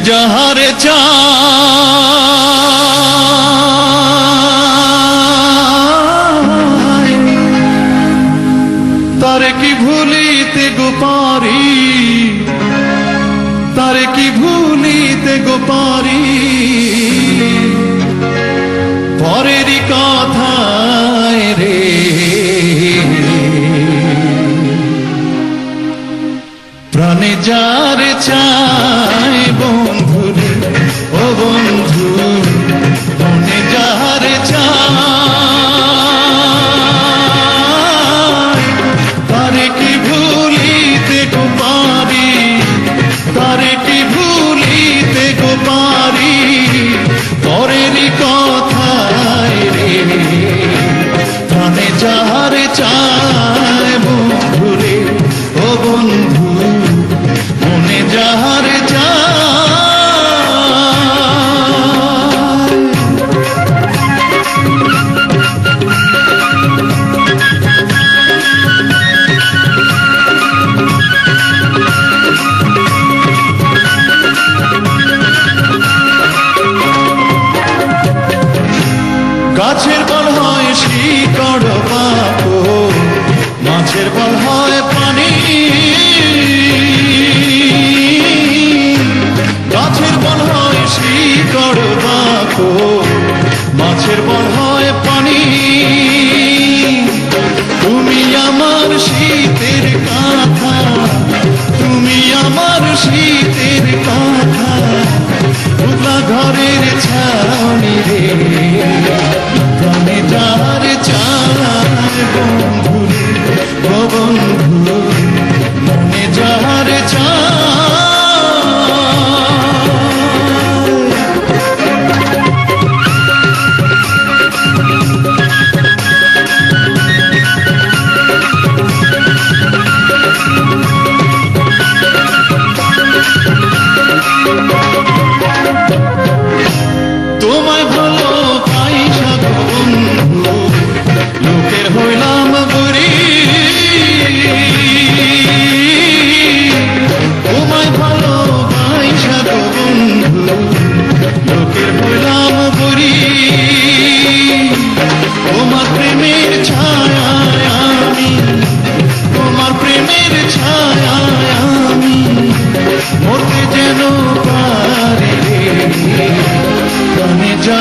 যাহারে চাই তারে কি ভুলিতে গো পারি, তারে কি ভুলিতে গো পারি, পরেরই কথায় রে প্রাণে যারে চাই বন্ধুরে ও বন্ধু মনে যারে চাই তারে কি ভুলিতে গো পারি, তারে কি ভুলিতে গো পারি, পরেরই কথায় রে প্রাণে যারে চাই বন্ধুরে ও বন্ধু মনে যাহারে চাই। গাছের বল হয় শিকড় পাপো, মাছের বল হয় পানি, গাছের বল হয় শিকড় পাপো, মাছের বল হয় পানি। তুমি আমার শীতের কথা, তুমি আমার শীতের কথা, উগলা ঘরের ছাউনি রে প্রাণে যারে চায় বন্ধু ও বন্ধু মনে যারে চায়। তোমায় ভালো পাইসা গো বন্ধু লোকের হইলাম বুড়ি, তোমায় ভালো পাইসা গো বন্ধু লোকের হইলাম বুড়ি। তোমার প্রেমের ছায়ায় আমি, তোমার প্রেমের ছায়ায় আমি মরতে যেন পারি রে প্রাণে যা